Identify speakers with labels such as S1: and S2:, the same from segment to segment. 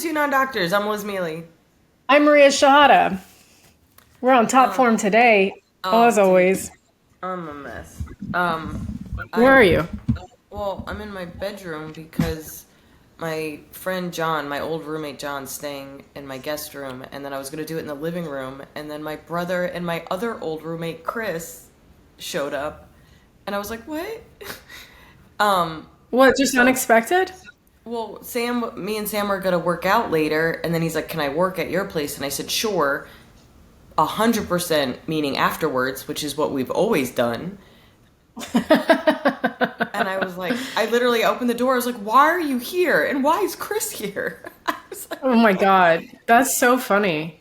S1: Two Non-Doctors. I'm Liz Mealy.
S2: I'm Maria Shahada. We're on top form today,
S1: Oh,
S2: as
S1: dude,
S2: always.
S1: I'm a mess. Um,
S2: Where are
S1: I'm
S2: you?
S1: well. I'm in my bedroom because my friend John, my old roommate John's staying in my guest room, and then I was gonna do it in the living room, and then my brother and my other old roommate Chris showed up, and I was like, "What?" Um,
S2: What, just
S1: so
S2: unexpected?
S1: well, me and Sam are gonna work out later, and then he's like, "Can I work at your place?" And I said, "Sure." 100% meaning afterwards, which is what we've always done. And I was like, I literally opened the door. I was like, why are you here? And why is Chris here? I was like,
S2: Oh my God. That's so funny.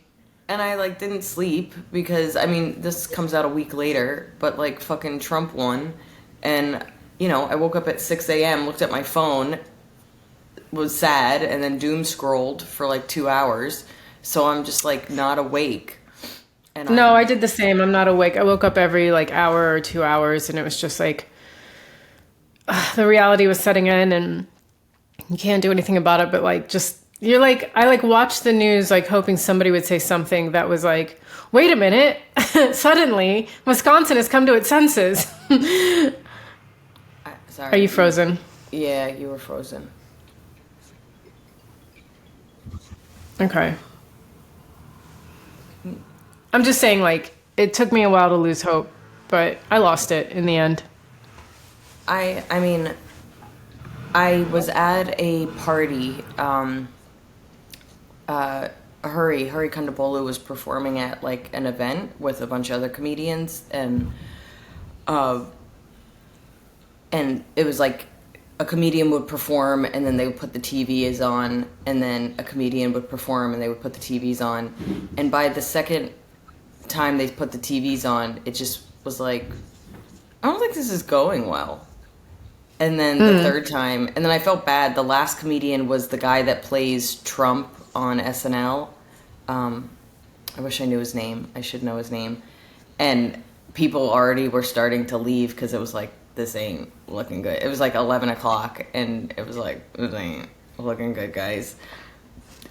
S1: and I like didn't sleep because I mean, this comes out a week later, but like fucking Trump won. And, I woke up at 6 a.m., looked at my phone, was sad, and then doom scrolled for like 2 hours. So I'm just like not awake. And
S2: No, I
S1: I'm
S2: did the same. I'm not awake. I woke up every like hour or 2 hours, and it was just like the reality was setting in, and you can't do anything about it. But like, just you're like, I like watched the news, like hoping somebody would say something that was like, wait a minute, suddenly Wisconsin has come to its senses. Are
S1: sorry.
S2: you frozen?
S1: Yeah, you were frozen.
S2: Okay. I'm just saying, like, it took me a while to lose hope, but I lost it in the end.
S1: I mean, I was at a party. Hurry Kondabolu was performing at like an event with a bunch of other comedians, uh, and it was like a comedian would perform, and then they would put the TVs on, and then a comedian would perform, and they would put the TVs on, and by the second time they put the TVs on, it just was like, I don't think this is going well. And then the third time, and then I felt bad. The last comedian was the guy that plays Trump on SNL. I wish I knew his name. I should know his name. And people already were starting to leave because it was like, this ain't looking good. It was like 11 o'clock, and it was like, this ain't looking good, guys.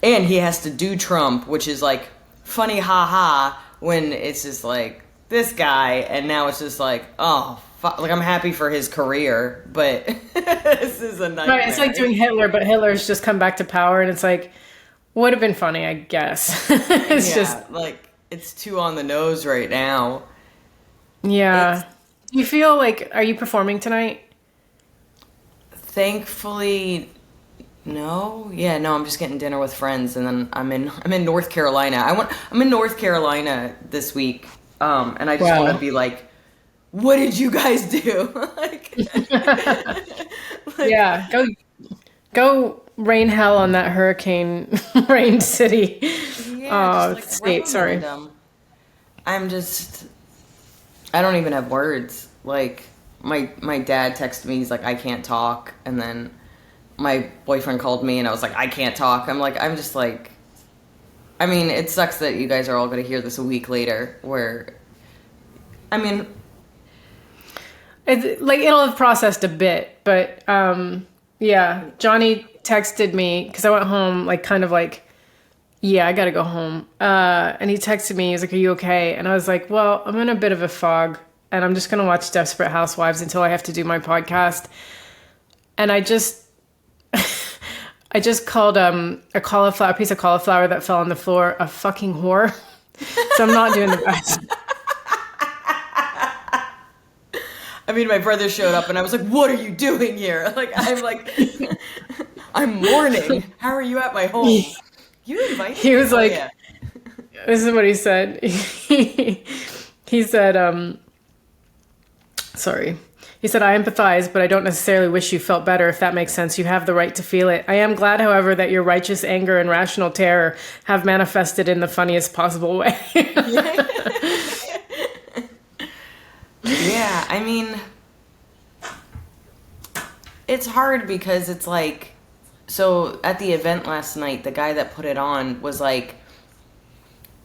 S1: And he has to do Trump, which is like funny, haha, when it's just like this guy, and now it's just like, oh, like I'm happy for his career, but this is a
S2: Right, it's like
S1: nightmare.
S2: doing Hitler, but Hitler's just come back to power, and it's like, would have been funny, I guess. It's just,
S1: Yeah, like it's too on the nose right now. It's
S2: yeah. Do you feel like, are you performing tonight?
S1: thankfully no. Yeah, no, I'm just getting dinner with friends, and then I'm in North Carolina. I'm in North Carolina this week, and I just want to
S2: Wow.
S1: be like, what did you guys do? like,
S2: Yeah, go rain hell on that hurricane rain city.
S1: yeah, just like
S2: State,
S1: reprimand
S2: sorry.
S1: them. I'm just, I don't even have words. Like my dad texted me. He's like, I can't talk, and then my boyfriend called me, and I was like, I can't talk. I'm just like, I mean, it sucks that you guys are all going to hear this a week later. Where, I mean,
S2: It's like it'll have processed a bit, but yeah, Johnny texted me because I went home like kind of like, yeah, I gotta go home. And he texted me, he's like, "Are you okay?" And I was like, "Well, I'm in a bit of a fog, and I'm just gonna watch Desperate Housewives until I have to do my podcast." And I just called a piece of cauliflower that fell on the floor a fucking whore. So I'm not doing the best.
S1: I mean, my brother showed up, and I was like, what are you doing here? Like, I'm mourning. How are you at my home? You invited
S2: He
S1: me?
S2: was
S1: Oh
S2: like,
S1: yeah.
S2: this is what he said. He said, sorry. He said, I empathize, but I don't necessarily wish you felt better, if that makes sense. You have the right to feel it. I am glad, however, that your righteous anger and rational terror have manifested in the funniest possible way.
S1: Yeah, I mean, it's hard because it's like, so at the event last night, the guy that put it on was like,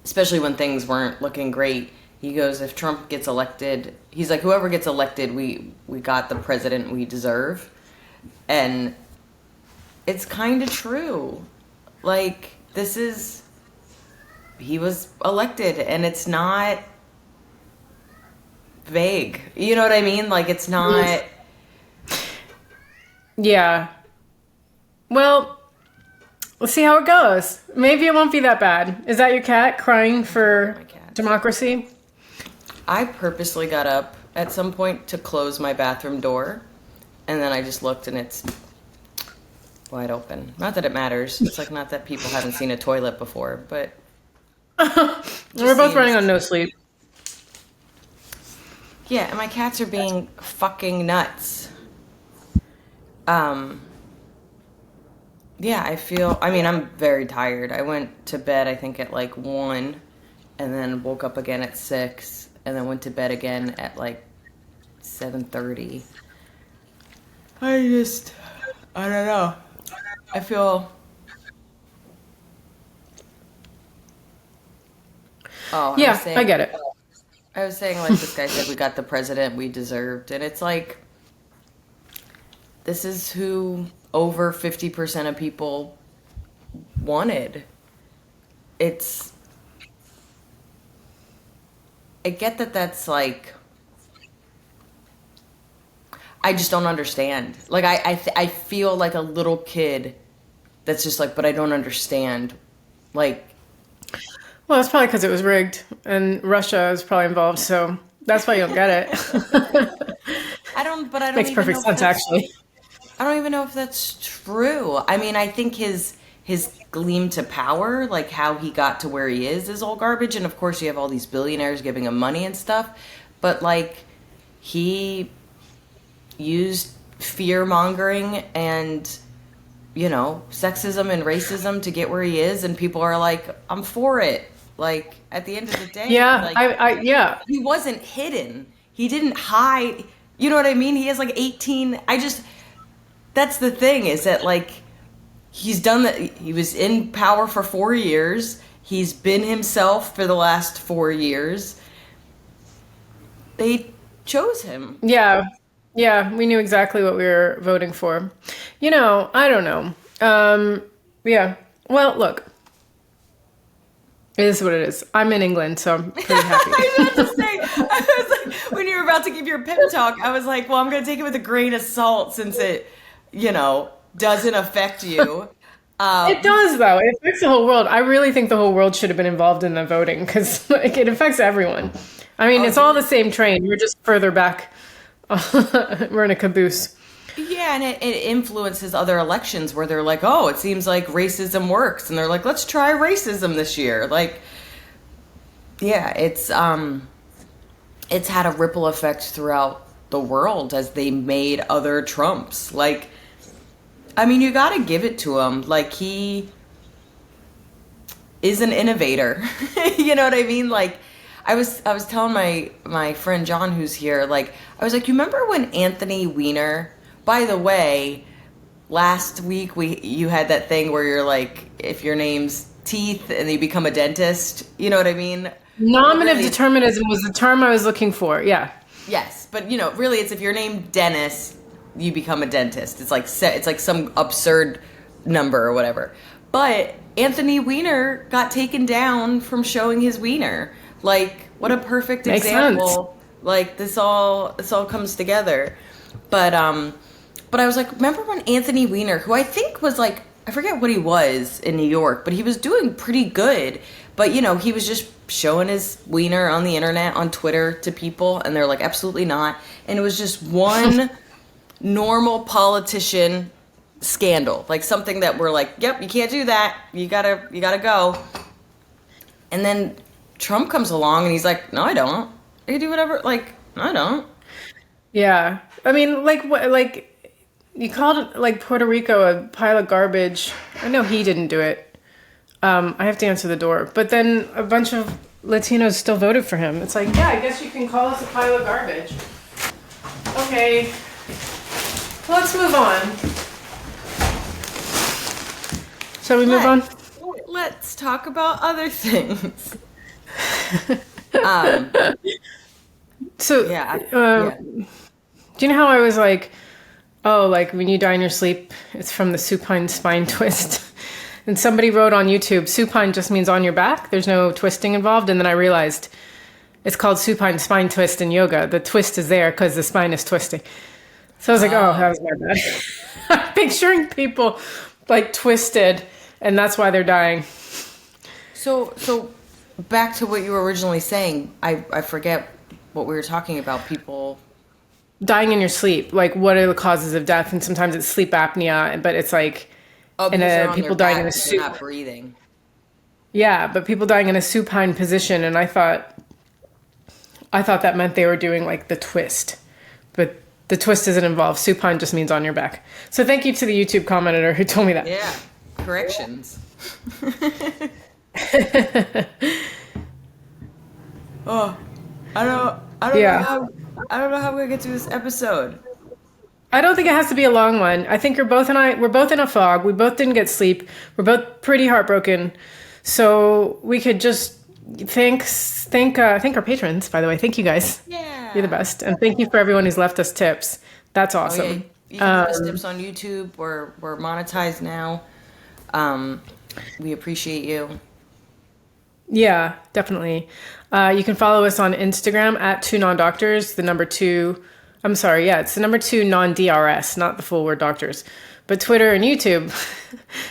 S1: especially when things weren't looking great. He goes, if Trump gets elected, he's like, whoever gets elected, we got the president we deserve. And it's kind of true. Like, he was elected, and it's not vague. You know what I mean? Like, it's not.
S2: Yeah. Well, let's see how it goes. Maybe it won't be that bad. Is that your cat crying for
S1: My cat.
S2: democracy?
S1: I purposely got up at some point to close my bathroom door, and then I just looked, and it's wide open. Not that it matters. It's like, not that people haven't seen a toilet before, but
S2: We're both running on no sleep.
S1: yeah, and my cats are being fucking nuts. Yeah, I mean, I'm very tired. I went to bed, I think, at like 1, and then woke up again at 6, and then went to bed again at like 7:30. I don't know. I feel, oh,
S2: Yeah, I get it.
S1: I was saying, like, this guy said we got the president we deserved, and it's like, this is who over 50% of people wanted. It's, I get that that's like, I just don't understand. Like, I feel like a little kid that's just like, but I don't understand. Like,
S2: Well, it's probably because it was rigged and Russia is probably involved, so that's why you don't get it.
S1: but I don't
S2: Makes
S1: even
S2: perfect
S1: know if
S2: sense,
S1: that's,
S2: actually.
S1: I don't even know if that's true. I mean, I think his gleam to power, like how he got to where he is all garbage. And of course, you have all these billionaires giving him money and stuff. But like, he used fear mongering and, you know, sexism and racism to get where he is. And people are like, I'm for it. Like, at the end of the day,
S2: Yeah,
S1: like,
S2: yeah.
S1: he wasn't hidden. He didn't hide. You know what I mean? He has like 18. That's the thing, is that like, he's done that. He was in power for 4 years. He's been himself for the last 4 years. They chose him.
S2: Yeah. Yeah, we knew exactly what we were voting for. You know, I don't know. Yeah. Well, look. It is what it is. I'm in England, so I'm pretty happy.
S1: I was about to say, I was like, when you were about to give your pep talk, I was like, well, I'm going to take it with a grain of salt since it, you know, doesn't affect you.
S2: It does, though. It affects the whole world. I really think the whole world should have been involved in the voting because like, it affects everyone. I mean, it's all the same train. We're just further back. We're in a caboose.
S1: Yeah, and it influences other elections where they're like, oh, it seems like racism works. And they're like, let's try racism this year. Like, yeah, it's had a ripple effect throughout the world as they made other Trumps. Like, I mean, you got to give it to him. Like, he is an innovator. You know what I mean? Like, I was telling my friend John, who's here, like, I was like, you remember when Anthony Weiner, by the way, last week you had that thing where you're like, if your name's Teeth and you become a dentist, you know what I mean?
S2: Nominative
S1: Really,
S2: determinism was the term I was looking for. Yeah.
S1: yes, but you know, really, it's if your name Dennis, you become a dentist. It's like some absurd number or whatever. But Anthony Weiner got taken down from showing his wiener. Like, what a perfect
S2: Makes
S1: example.
S2: sense.
S1: Like, this all comes together. But I was like, remember when Anthony Weiner, who I think was like, I forget what he was in New York, but he was doing pretty good. But, you know, he was just showing his wiener on the internet, on Twitter to people, and they're like, absolutely not. And it was just one normal politician scandal. Like, something that we're like, yep, you can't do that. You gotta go. And then Trump comes along and he's like, no, I don't. I can do whatever. Like, no, I don't.
S2: Yeah. I mean, like, what, like, you called it, like, Puerto Rico a pile of garbage. I know he didn't do it. I have to answer the door. But then a bunch of Latinos still voted for him. It's like, yeah, I guess you can call us a pile of garbage. Okay. Let's move on. Shall we move on?
S1: Let's talk about other things.
S2: So,
S1: Yeah.
S2: do you know how I was like, oh, like when you die in your sleep, it's from the supine spine twist? And somebody wrote on YouTube, supine just means on your back. There's no twisting involved. And then I realized it's called supine spine twist in yoga. The twist is there because the spine is twisting. So I was like, oh, that was my bad. I'm picturing people like twisted, and that's why they're dying.
S1: So back to what you were originally saying. I forget what we were talking about. People
S2: dying in your sleep. Like, what are the causes of death? And sometimes it's sleep apnea, but it's like people dying in a
S1: not breathing.
S2: Yeah, but people dying in a supine position, and I thought that meant they were doing like the twist, but the twist doesn't involve. Supine just means on your back. So thank you to the YouTube commenter who told me that.
S1: Yeah, corrections. Oh, I don't know how we're gonna get through this episode.
S2: I don't think it has to be a long one. I think we're both in a fog. We both didn't get sleep. We're both pretty heartbroken. So we could just thank our patrons, by the way. Thank you guys.
S1: Yeah.
S2: You're the best. And thank you for everyone who's left us tips. That's awesome.
S1: Oh, yeah. You can leave us tips on YouTube. We're monetized now. We appreciate you.
S2: Yeah, definitely. You can follow us on Instagram at 2nondoctors, the number 2. I'm sorry, yeah, it's the number 2 non-DRS, not the full word doctors. But Twitter and YouTube,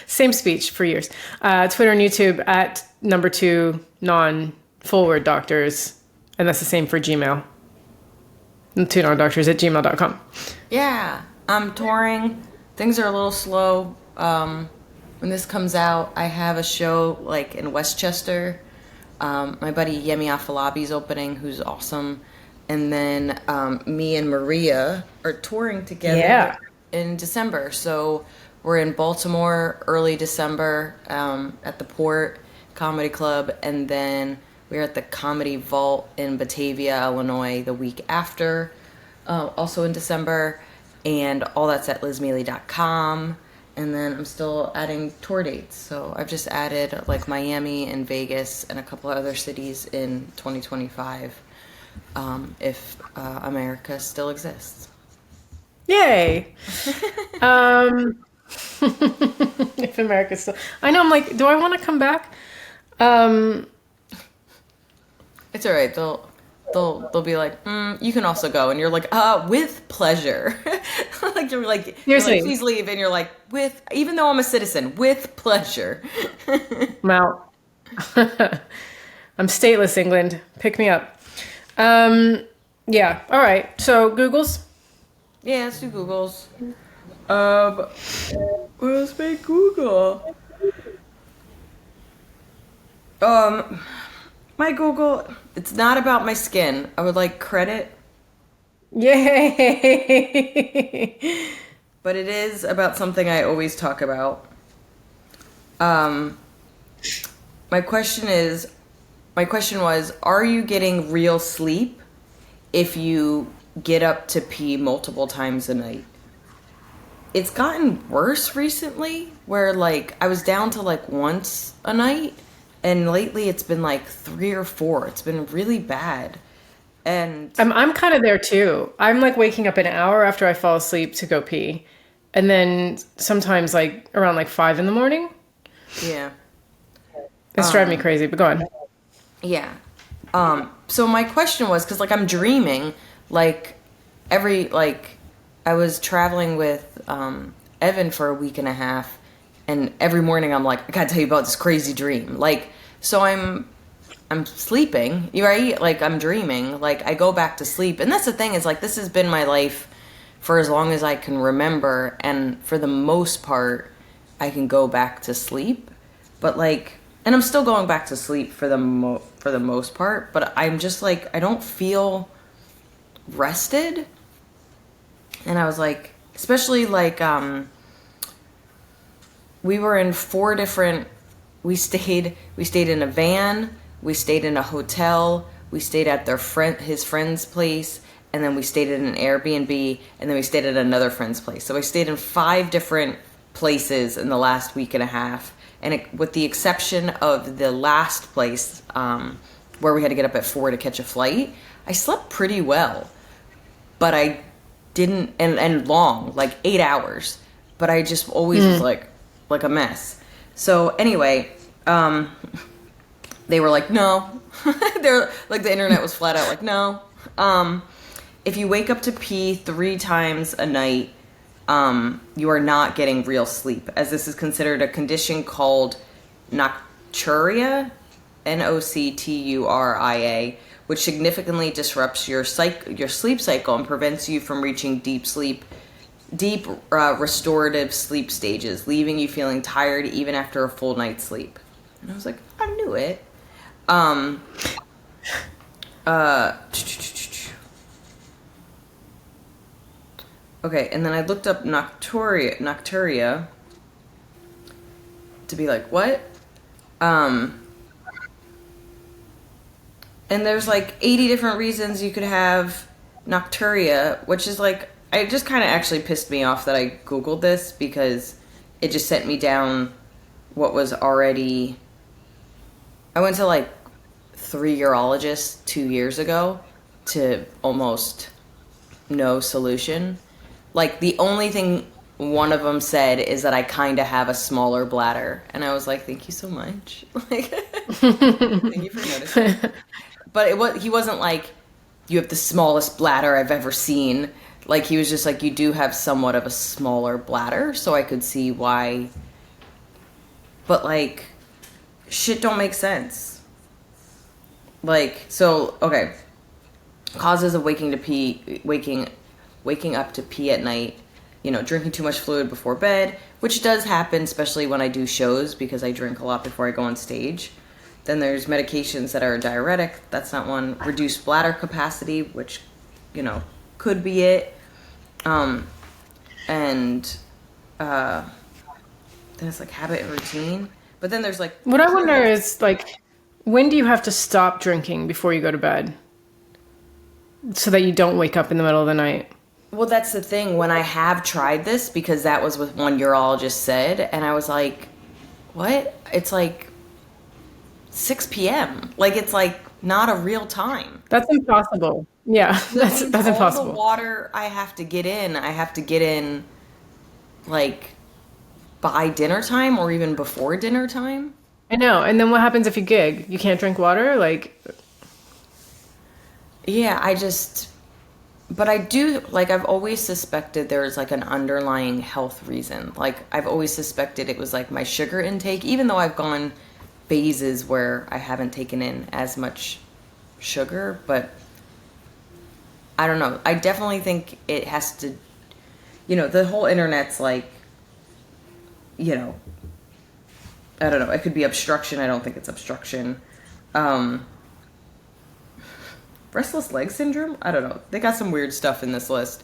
S2: same speech for years. Twitter and YouTube at number 2 non-full word doctors. And that's the same for Gmail. 2nondoctors at gmail.com.
S1: Yeah, I'm touring. Things are a little slow. When this comes out, I have a show like in Westchester. My buddy Yemi Afalabi's opening, who's awesome. And then me and Maria are touring together in December. So we're in Baltimore early December at the Port Comedy Club. And then we're at the Comedy Vault in Batavia, Illinois the week after, also in December. And all that's at lizmealy.com. And then I'm still adding tour dates. So I've just added like Miami and Vegas and a couple of other cities in 2025. If America still exists.
S2: Yay! If America still... I know, I'm like, do I want to come back?
S1: It's all right. They'll be like, you can also go, and you're like, with pleasure. Like you're like, please leave, and you're like, even though I'm a citizen, with pleasure.
S2: I'm out. I'm stateless, England. Pick me up. Yeah. All right. So Googles.
S1: Yeah, let's do Googles. Where's my Google? My Google, it's not about my skin. I would like credit.
S2: Yay!
S1: But it is about something I always talk about. My question was, are you getting real sleep if you get up to pee multiple times a night? It's gotten worse recently, where like I was down to like once a night. And lately it's been like 3 or 4. It's been really bad. And
S2: I'm kind of there too. I'm like waking up an hour after I fall asleep to go pee. And then sometimes like around like 5 in the morning.
S1: Yeah.
S2: It's driving me crazy, but go on.
S1: Yeah. So my question was, cause like I'm dreaming like I was traveling with, Evan for a week and a half. And every morning I'm like, I gotta tell you about this crazy dream. Like, so I'm sleeping, right? Like I'm dreaming, like I go back to sleep. And that's the thing is like, this has been my life for as long as I can remember. And for the most part, I can go back to sleep. But like, and I'm still going back to sleep for the most part. But I'm just like, I don't feel rested. And I was like, especially like, we were in 4 different, we stayed in a van, we stayed in a hotel, we stayed at his friend's place, and then we stayed in an Airbnb, and then we stayed at another friend's place. So I stayed in 5 different places in the last week and a half. And with the exception of the last place, where we had to get up at 4 to catch a flight, I slept pretty well. But I didn't, and long, like 8 hours. But I just always was like a mess. So anyway, they were like, no. They're like, the internet was flat out like, no. If you wake up to pee 3 times a night, you are not getting real sleep, as this is considered a condition called Nocturia, Nocturia, which significantly disrupts your sleep cycle and prevents you from reaching deep restorative sleep stages, leaving you feeling tired even after a full night's sleep. And I was like, I knew it. Okay, and then I looked up Nocturia to be like, what? And there's like 80 different reasons you could have Nocturia, which is like, it just kind of actually pissed me off that I Googled this, because it just sent me down what was already... I went to like 3 urologists 2 years ago to almost no solution. Like, the only thing one of them said is that I kind of have a smaller bladder. And I was like, thank you so much. Like, thank you for noticing. But he wasn't like, you have the smallest bladder I've ever seen. Like, he was just like, you do have somewhat of a smaller bladder, so I could see why. But, like, shit don't make sense. Like, so, okay. Causes of waking up to pee at night, drinking too much fluid before bed, which does happen, especially when I do shows, because I drink a lot before I go on stage. Then there's medications that are a diuretic. That's not one. Reduced bladder capacity, which, could be it. And then it's like habit and routine. But then there's like...
S2: What I wonder is, like, when do you have to stop drinking before you go to bed so that you don't wake up in the middle of the night?
S1: Well, that's the thing. When I have tried this, because that was what one urologist said, and I was like, what? It's like 6 p.m. Like, it's like not a real time.
S2: That's impossible. Yeah, that's impossible.
S1: All the water I have to get in, like, by dinner time or even before dinner time.
S2: I know. And then what happens if you gig? You can't drink water? Like...
S1: Yeah, but I do, like, I've always suspected there's, like, an underlying health reason. Like, I've always suspected it was, like, my sugar intake, even though I've gone phases where I haven't taken in as much sugar, but I don't know. I definitely think it has to, the whole internet's, like, I don't know. It could be obstruction. I don't think it's obstruction. Restless leg syndrome? I don't know. They got some weird stuff in this list.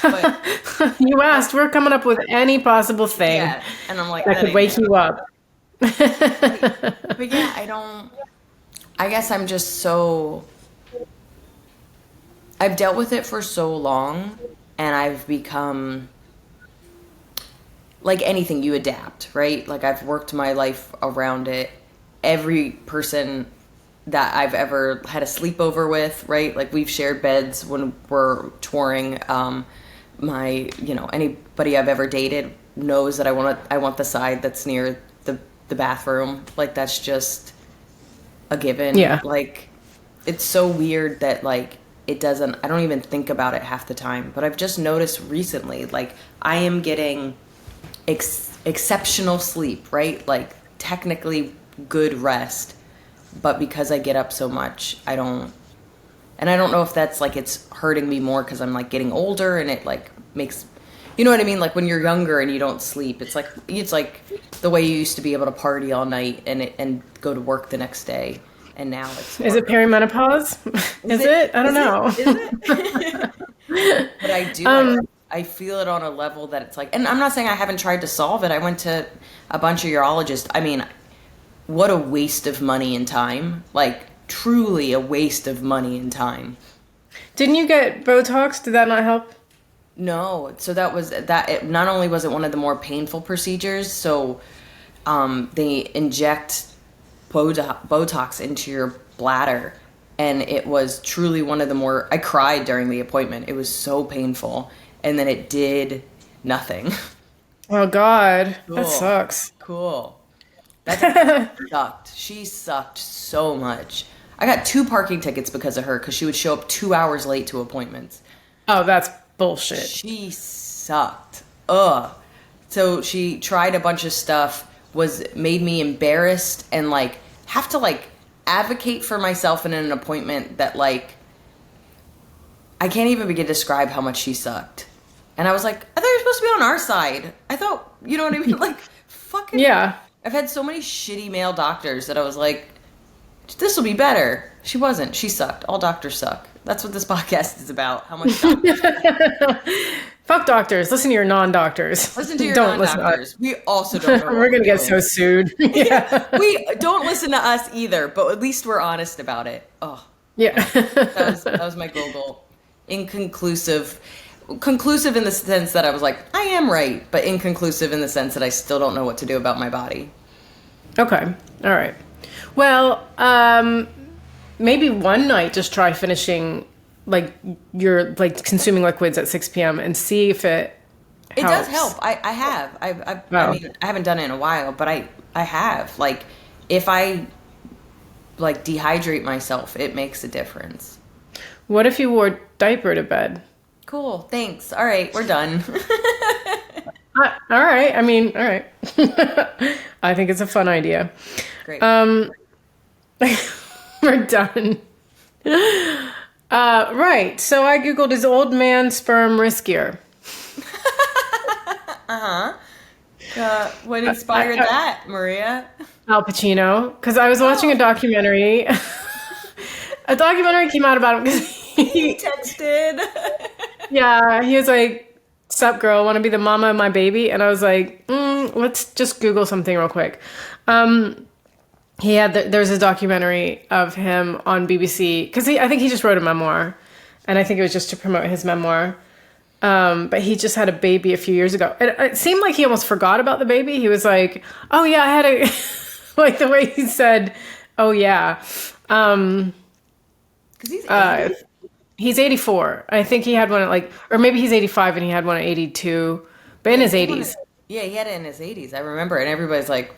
S1: But,
S2: you asked. We're coming up with any possible thing.
S1: Yeah, and I'm like,
S2: that could wake you up.
S1: But yeah, I guess I'm just so... I've dealt with it for so long, and I've become... Like anything, you adapt, right? Like, I've worked my life around it. Every person that I've ever had a sleepover with, right? Like, we've shared beds when we're touring. Anybody I've ever dated knows that I want the side that's near the bathroom. Like, that's just a given.
S2: Yeah.
S1: Like, it's so weird that, like, I don't even think about it half the time. But I've just noticed recently, like, I am getting exceptional sleep, right? Like, technically good rest. But because I get up so much, I don't know if that's, like, it's hurting me more because I'm, like, getting older, and it, like, makes, you know what I mean? Like, when you're younger and you don't sleep, it's like the way you used to be able to party all night and go to work the next day, and now it's
S2: Is it perimenopause? Is it? I don't know.
S1: Is it? But I do. I feel it on a level that it's like, and I'm not saying I haven't tried to solve it. I went to a bunch of urologists. I mean, what a waste of money and time. Like, truly a waste of money and time.
S2: Didn't you get Botox? Did that not help?
S1: No. So not only was it one of the more painful procedures, so they inject Botox into your bladder, and it was truly one of the more... I cried during the appointment. It was so painful. And then it did nothing.
S2: Oh, God.
S1: Cool.
S2: That sucks.
S1: Cool. That doctor sucked. She sucked so much. I got 2 parking tickets because of her, because she would show up 2 hours late to appointments.
S2: Oh, that's bullshit.
S1: She sucked. Ugh. So she tried a bunch of stuff, made me embarrassed, and like have to like advocate for myself in an appointment that like I can't even begin to describe how much she sucked. And I was like, I thought you were supposed to be on our side. I thought, you know what I mean? Like, fucking.
S2: Yeah.
S1: I've had so many shitty male doctors that I was like, this will be better. She wasn't. She sucked. All doctors suck. That's what this podcast is about. How much doctors suck.
S2: Fuck doctors. Listen to your non-doctors.
S1: Listen to your
S2: don't
S1: non-doctors. We also don't know.
S2: We're going to get so sued. Yeah.
S1: We don't listen to us either, but at least we're honest about it. Oh.
S2: Yeah.
S1: That was my Google. Inconclusive in the sense that I was like, I am right, but inconclusive in the sense that I still don't know what to do about my body.
S2: Okay. All right. Well, maybe one night just try finishing like your like consuming liquids at 6 p.m. and see if it helps.
S1: It does help. I have. I mean, I haven't done it in a while, but I have. Like, if I like dehydrate myself, it makes a difference.
S2: What if you wore diaper to bed?
S1: Cool. Thanks. All right, we're done.
S2: All right. I mean, all right. I think it's a fun idea.
S1: Great.
S2: We're done. Right. So I Googled, is old man sperm riskier?
S1: What inspired that, Maria?
S2: Al Pacino. Because I was watching a documentary. A documentary came out about him because
S1: He texted.
S2: Yeah, he was like, sup girl, want to be the mama of my baby? And I was like, let's just Google something real quick. There's a documentary of him on BBC, because I think he just wrote a memoir, and I think it was just to promote his memoir. But he just had a baby a few years ago. It seemed like he almost forgot about the baby. He was like, oh yeah, I had a, like the way he said, oh yeah. Because
S1: he's 80.
S2: He's 84. I think he had one at like, or maybe he's 85 and he had one at 82, but in his 80s.
S1: Yeah, he had it in his 80s. I remember, and everybody's like,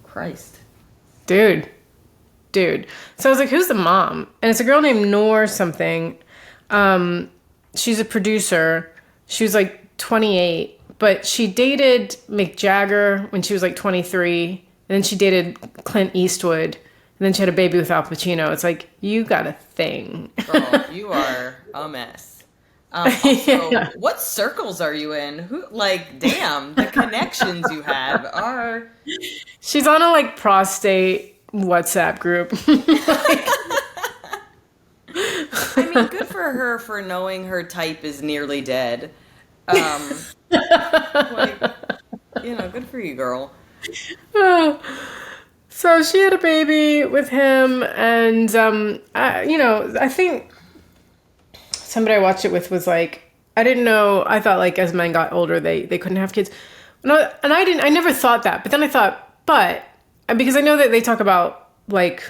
S1: Christ.
S2: Dude. So I was like, who's the mom? And it's a girl named Noor something. She's a producer. She was like 28, but she dated Mick Jagger when she was like 23. And then she dated Clint Eastwood. And then she had a baby with Al Pacino. It's like, you got a thing.
S1: Girl, you are a mess. Also, yeah. What circles are you in? Damn, the connections you have are...
S2: She's on a, like, prostate WhatsApp group.
S1: I mean, good for her for knowing her type is nearly dead. Good for you, girl.
S2: So she had a baby with him, and, I think somebody I watched it with was like, I didn't know, I thought, like, as men got older, they couldn't have kids. I never thought that, but then I thought, because I know that they talk about, like,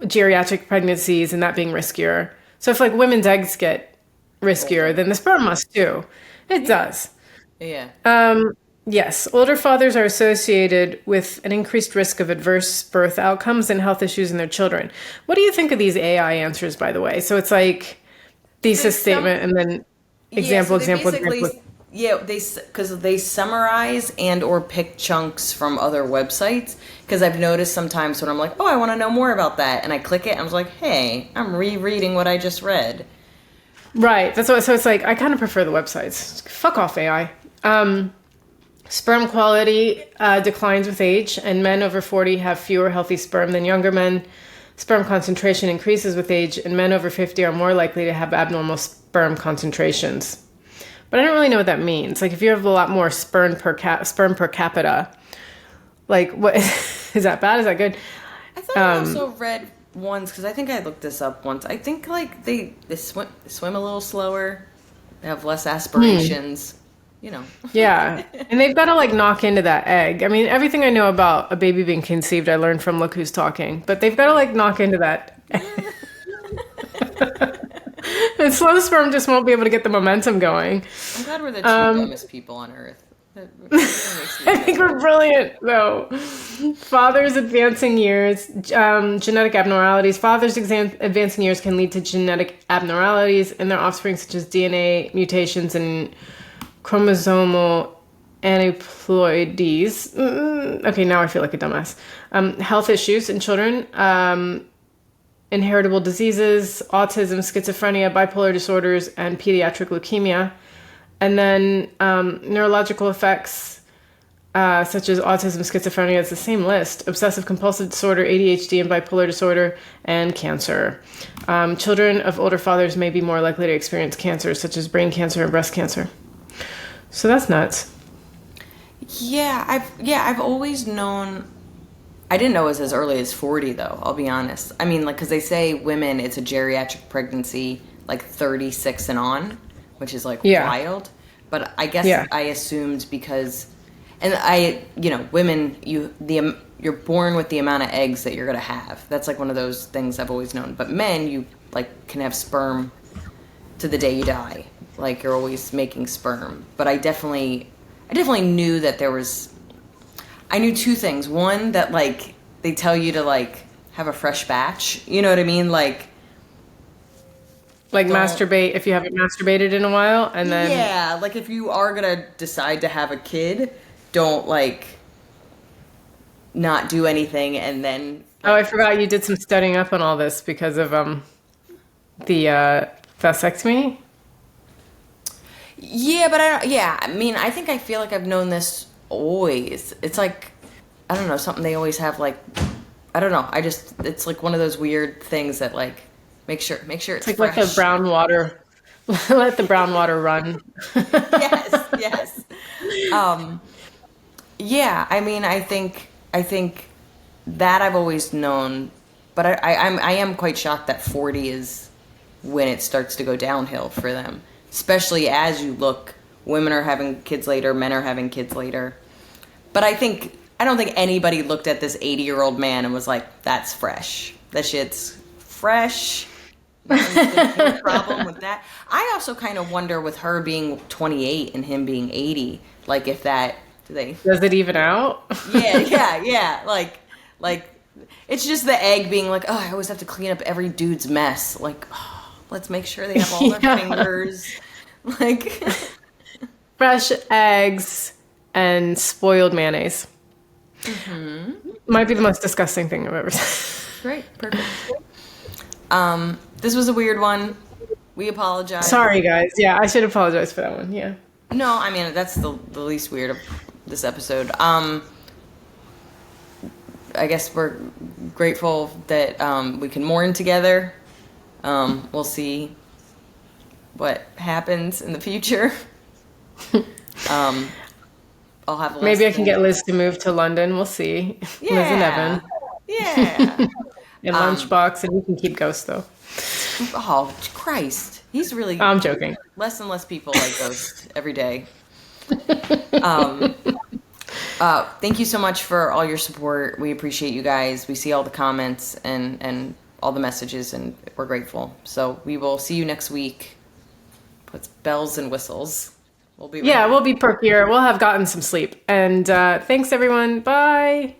S2: geriatric pregnancies and that being riskier. So if, like, women's eggs get riskier, then the sperm must too. It does.
S1: Yeah.
S2: Yes, older fathers are associated with an increased risk of adverse birth outcomes and health issues in their children. What do you think of these AI answers, by the way? So it's like thesis statement and then example.
S1: Yeah, because they summarize and or pick chunks from other websites. Because I've noticed sometimes when I'm like, oh, I want to know more about that, and I click it, and I was like, hey, I'm rereading what I just read.
S2: Right. So it's like I kind of prefer the websites. Fuck off AI. Sperm quality declines with age, and men over 40 have fewer healthy sperm than younger men. Sperm concentration increases with age, and men over 50 are more likely to have abnormal sperm concentrations. But I don't really know what that means. Like, if you have a lot more sperm per capita, like, what is that bad? Is that good?
S1: I thought I also read once, because I think I looked this up once. I think, like, they swim a little slower. They have less aspirations.
S2: Yeah. And they've got to like knock into that egg. I mean, everything I know about a baby being conceived, I learned from Look Who's Talking. But they've got to like knock into that. And slow sperm just won't be able to get the momentum going.
S1: I'm glad we're the two dumbest people on earth. That really makes me
S2: I think we're brilliant, though. Fathers' advancing years, genetic abnormalities. Advancing years can lead to genetic abnormalities in their offspring, such as DNA mutations and chromosomal aneuploidies. Okay, now I feel like a dumbass. Health issues in children, inheritable diseases, autism, schizophrenia, bipolar disorders, and pediatric leukemia. And then neurological effects, such as autism, schizophrenia, it's the same list. Obsessive compulsive disorder, ADHD, and bipolar disorder, and cancer. Children of older fathers may be more likely to experience cancers, such as brain cancer and breast cancer. So that's nuts.
S1: Yeah, I've always known. I didn't know it was as early as 40, though. I'll be honest. I mean, like, because they say women, it's a geriatric pregnancy, like 36 and on, which is like wild. But I guess I assumed because, and women, you're born with the amount of eggs that you're gonna have. That's like one of those things I've always known. But men, you like can have sperm to the day you die. Like you're always making sperm. But I definitely knew that there was. I knew two things. One, that like they tell you to like have a fresh batch. You know what I mean? Like
S2: masturbate if you haven't masturbated in a while, and then
S1: yeah, like if you are gonna decide to have a kid, don't like not do anything and then.
S2: Oh, I forgot you did some studying up on all this because of the vasectomy.
S1: Yeah, but I mean, I think I feel like I've known this always. It's like, I don't know, something they always have, like, I don't know. It's like one of those weird things that like make sure it's
S2: like
S1: fresh.
S2: Let the brown water, let the brown water run.
S1: Yes. Yeah, I mean, I think that I've always known, but I am quite shocked that 40 is when it starts to go downhill for them. Especially as you look, women are having kids later, men are having kids later. But I don't think anybody looked at this 80-year-old man and was like, that's fresh. That shit's fresh. No problem with that. I also kind of wonder with her being 28 and him being 80, like if that,
S2: does it even out?
S1: Yeah. Like it's just the egg being like, oh, I always have to clean up every dude's mess. Like, oh, let's make sure they have all their fingers. Like
S2: fresh eggs and spoiled mayonnaise. Might be the most disgusting thing I've ever said.
S1: Great, perfect. This was a weird one. We apologize.
S2: Sorry, guys. Yeah, I should apologize for that one. Yeah.
S1: No, I mean that's the least weird of this episode. I guess we're grateful that we can mourn together. We'll see what happens in the future. I'll have
S2: maybe I can get Liz to move to London. We'll see.
S1: Yeah.
S2: Liz and Evan.
S1: Yeah.
S2: And Lunchbox, and we can keep Ghost though.
S1: Oh Christ, he's really.
S2: I'm joking.
S1: Less and less people like Ghost every day. Thank you so much for all your support. We appreciate you guys. We see all the comments and all the messages, and we're grateful. So we will see you next week. Puts bells and whistles. We'll be
S2: perkier. We'll have gotten some sleep. And thanks, everyone. Bye.